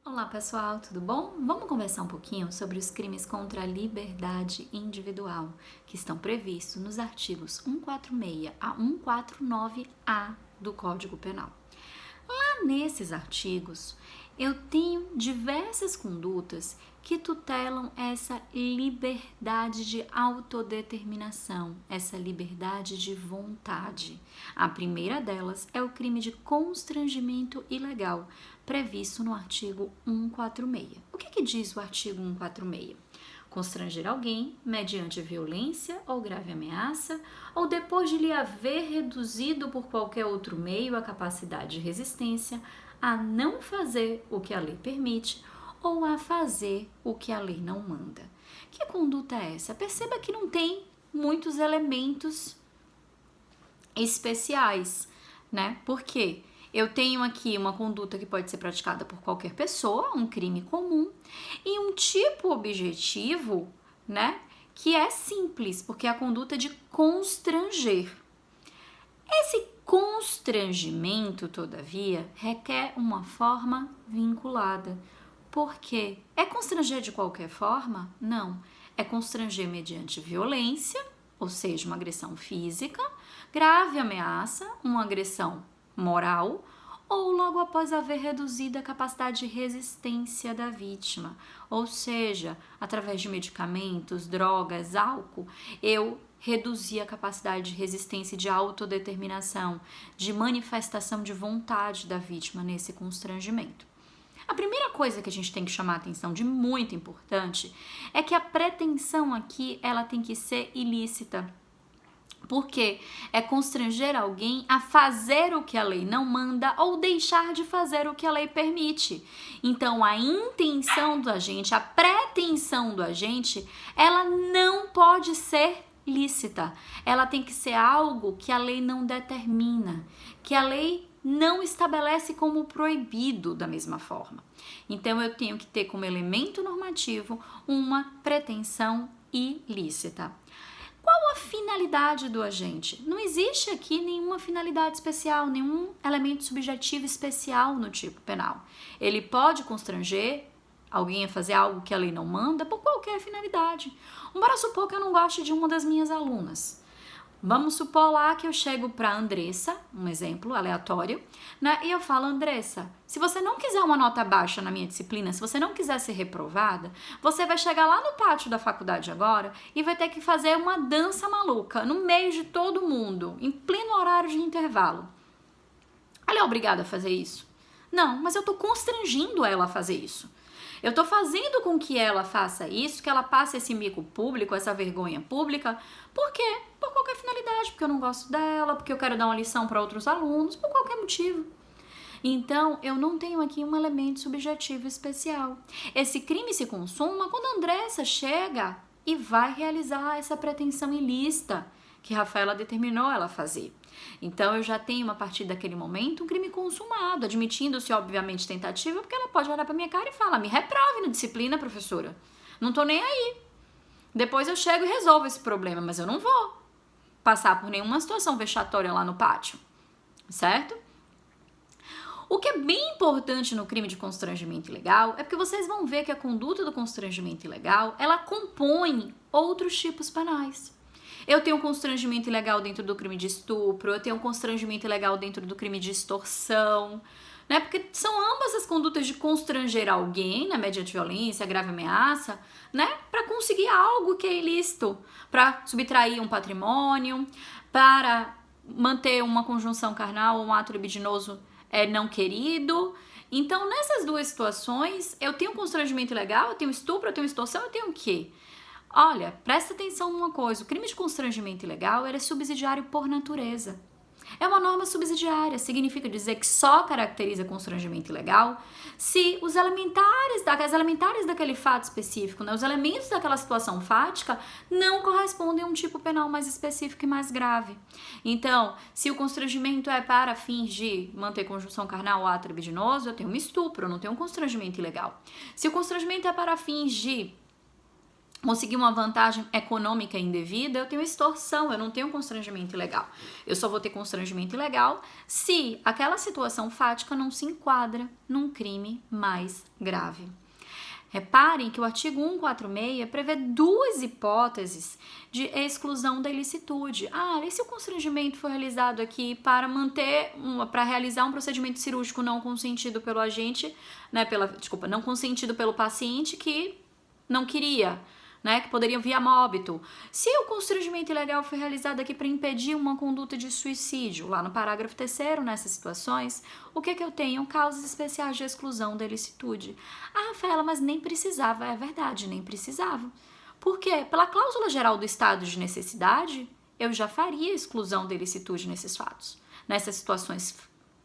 Olá pessoal, tudo bom? Vamos conversar um pouquinho sobre os crimes contra a liberdade individual que estão previstos nos artigos 146 a 149-A do Código Penal. Lá nesses artigos, eu tenho diversas condutas que tutelam essa liberdade de autodeterminação, essa liberdade de vontade. A primeira delas é o crime de constrangimento ilegal, previsto no artigo 146. O que diz o artigo 146? Constranger alguém mediante violência ou grave ameaça, ou depois de lhe haver reduzido por qualquer outro meio a capacidade de resistência, a não fazer o que a lei permite ou a fazer o que a lei não manda. Que conduta é essa? Perceba que não tem muitos elementos especiais, né? Por quê? Eu tenho aqui uma conduta que pode ser praticada por qualquer pessoa, um crime comum, e um tipo objetivo, né, que é simples, porque é a conduta de constranger. Esse constrangimento, todavia, requer uma forma vinculada. Por quê? É constranger de qualquer forma? Não. É constranger mediante violência, ou seja, uma agressão física, grave ameaça, uma agressão moral, ou logo após haver reduzido a capacidade de resistência da vítima, ou seja, através de medicamentos, drogas, álcool, eu reduzi a capacidade de resistência e de autodeterminação, de manifestação de vontade da vítima nesse constrangimento. A primeira coisa que a gente tem que chamar a atenção de muito importante é que a pretensão aqui ela tem que ser ilícita. Porque é constranger alguém a fazer o que a lei não manda ou deixar de fazer o que a lei permite. Então, a intenção do agente, a pretensão do agente, ela não pode ser lícita. Ela tem que ser algo que a lei não determina, que a lei não estabelece como proibido da mesma forma. Então, eu tenho que ter como elemento normativo uma pretensão ilícita. Qual a finalidade do agente? Não existe aqui nenhuma finalidade especial, nenhum elemento subjetivo especial no tipo penal. Ele pode constranger alguém a fazer algo que a lei não manda por qualquer finalidade. Bora supor que eu não goste de uma das minhas alunas. Vamos supor lá que eu chego para Andressa, um exemplo aleatório, né? E eu falo, Andressa, se você não quiser uma nota baixa na minha disciplina, se você não quiser ser reprovada, você vai chegar lá no pátio da faculdade agora e vai ter que fazer uma dança maluca no meio de todo mundo, em pleno horário de intervalo. Ela é obrigada a fazer isso? Não, mas eu tô constrangindo ela a fazer isso. Eu tô fazendo com que ela faça isso, que ela passe esse mico público, essa vergonha pública. Por quê? Por qualquer finalidade, porque eu não gosto dela, porque eu quero dar uma lição para outros alunos, por qualquer motivo. Então, eu não tenho aqui um elemento subjetivo especial. Esse crime se consuma quando a Andressa chega e vai realizar essa pretensão ilícita que Rafaela determinou ela fazer. Então, eu já tenho, a partir daquele momento, um crime consumado, admitindo-se, obviamente, tentativa, porque ela pode olhar pra minha cara e falar, me reprove na disciplina, professora. Não tô nem aí. Depois eu chego e resolvo esse problema, mas eu não vou passar por nenhuma situação vexatória lá no pátio, certo? O que é bem importante no crime de constrangimento ilegal é porque vocês vão ver que a conduta do constrangimento ilegal, ela compõe outros tipos penais. Eu tenho um constrangimento ilegal dentro do crime de estupro, eu tenho um constrangimento ilegal dentro do crime de extorsão, né? Porque são ambas as condutas de constranger alguém, né, mediante violência, grave ameaça, né, para conseguir algo que é ilícito, para subtrair um patrimônio, para manter uma conjunção carnal ou um ato libidinoso não querido. Então, nessas duas situações, eu tenho constrangimento ilegal, eu tenho estupro, eu tenho extorsão, eu tenho o quê? Olha, presta atenção numa coisa, o crime de constrangimento ilegal é subsidiário por natureza. É uma norma subsidiária, significa dizer que só caracteriza constrangimento ilegal se os elementares daquele fato específico, né, os elementos daquela situação fática não correspondem a um tipo penal mais específico e mais grave. Então, se o constrangimento é para fins de manter conjunção carnal ou ato libidinoso, eu tenho um estupro, eu não tenho um constrangimento ilegal. Se o constrangimento é para fins de conseguir uma vantagem econômica indevida, eu tenho extorsão, eu não tenho constrangimento ilegal. Eu só vou ter constrangimento ilegal se aquela situação fática não se enquadra num crime mais grave. Reparem que o artigo 146 prevê duas hipóteses de exclusão da ilicitude. E se o constrangimento for realizado aqui para realizar um procedimento cirúrgico não consentido pelo agente, não consentido pelo paciente que não queria, que poderia vir a óbito. Se o constrangimento ilegal foi realizado aqui para impedir uma conduta de suicídio, lá no parágrafo 3º, nessas situações, o que eu tenho? Causas especiais de exclusão da ilicitude. Rafaela, mas nem precisava. É verdade, nem precisava. Por quê? Pela cláusula geral do estado de necessidade, eu já faria exclusão da ilicitude nesses fatos, nessas situações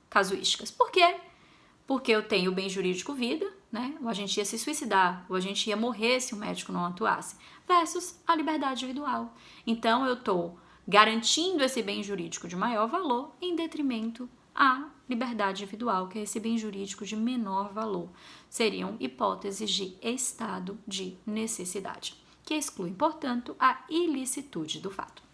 casuísticas. Por quê? Porque eu tenho o bem jurídico vida, o agente ia se suicidar, o agente ia morrer se o médico não atuasse, versus a liberdade individual. Então, eu estou garantindo esse bem jurídico de maior valor em detrimento à liberdade individual, que é esse bem jurídico de menor valor. Seriam hipóteses de estado de necessidade, que excluem, portanto, a ilicitude do fato.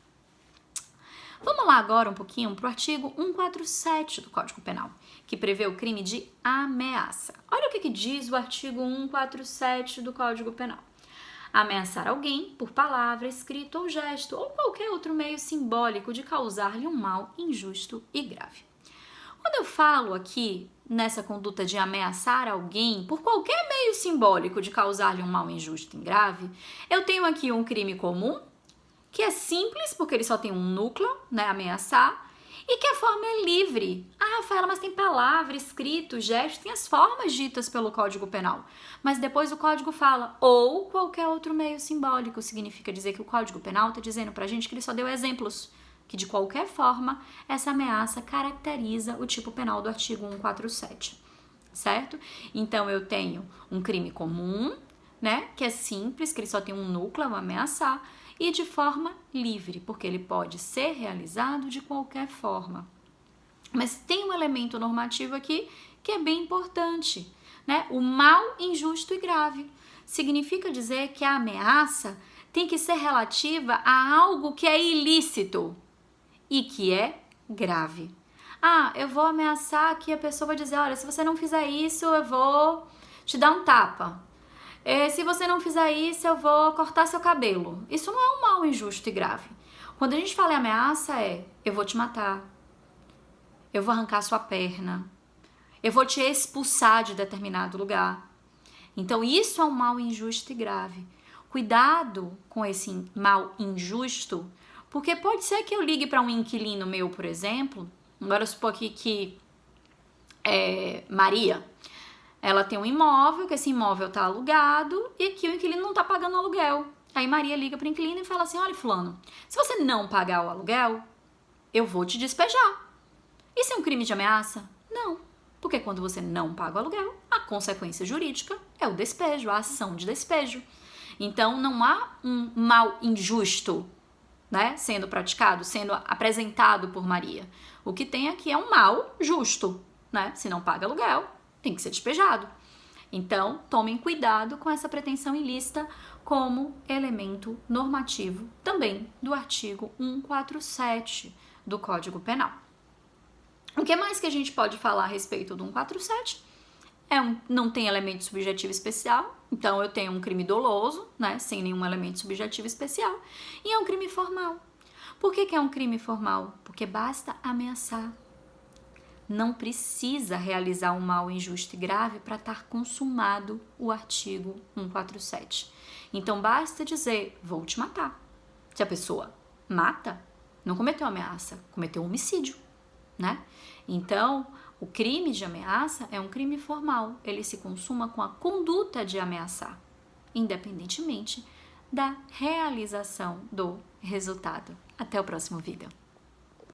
Vamos lá agora um pouquinho para o artigo 147 do Código Penal, que prevê o crime de ameaça. Olha o que diz o artigo 147 do Código Penal. Ameaçar alguém por palavra, escrito ou gesto, ou qualquer outro meio simbólico de causar-lhe um mal injusto e grave. Quando eu falo aqui nessa conduta de ameaçar alguém por qualquer meio simbólico de causar-lhe um mal injusto e grave, eu tenho aqui um crime comum, que é simples, porque ele só tem um núcleo, ameaçar, e que a forma é livre. Rafaela, mas tem palavra, escrito, gesto, tem as formas ditas pelo Código Penal. Mas depois o Código fala, ou qualquer outro meio simbólico, significa dizer que o Código Penal está dizendo pra gente que ele só deu exemplos, que de qualquer forma essa ameaça caracteriza o tipo penal do artigo 147, certo? Então eu tenho um crime comum, que é simples, que ele só tem um núcleo, ameaçar, e de forma livre, porque ele pode ser realizado de qualquer forma. Mas tem um elemento normativo aqui que é bem importante, O mal injusto e grave. Significa dizer que a ameaça tem que ser relativa a algo que é ilícito e que é grave. Eu vou ameaçar que a pessoa vai dizer, olha, se você não fizer isso, eu vou te dar um tapa. Se você não fizer isso, eu vou cortar seu cabelo. Isso não é um mal injusto e grave. Quando a gente fala em ameaça, eu vou te matar, eu vou arrancar sua perna, eu vou te expulsar de determinado lugar. Então, isso é um mal injusto e grave. Cuidado com esse mal injusto, porque pode ser que eu ligue para um inquilino meu, por exemplo, agora supor aqui que Maria, ela tem um imóvel, que esse imóvel está alugado e que o inquilino não está pagando aluguel. Aí Maria liga para o inquilino e fala assim, olha fulano, se você não pagar o aluguel, eu vou te despejar. Isso é um crime de ameaça? Não, porque quando você não paga o aluguel, a consequência jurídica é o despejo, a ação de despejo. Então não há um mal injusto, sendo praticado, sendo apresentado por Maria. O que tem aqui é um mal justo, Se não paga aluguel, tem que ser despejado. Então, tomem cuidado com essa pretensão ilícita como elemento normativo também do artigo 147 do Código Penal. O que mais que a gente pode falar a respeito do 147? Não tem elemento subjetivo especial, então eu tenho um crime doloso, sem nenhum elemento subjetivo especial, e é um crime formal. Por que é um crime formal? Porque basta ameaçar. Não precisa realizar um mal injusto e grave para estar consumado o artigo 147. Então, basta dizer, vou te matar. Se a pessoa mata, não cometeu ameaça, cometeu homicídio, Então, o crime de ameaça é um crime formal. Ele se consuma com a conduta de ameaçar, independentemente da realização do resultado. Até o próximo vídeo.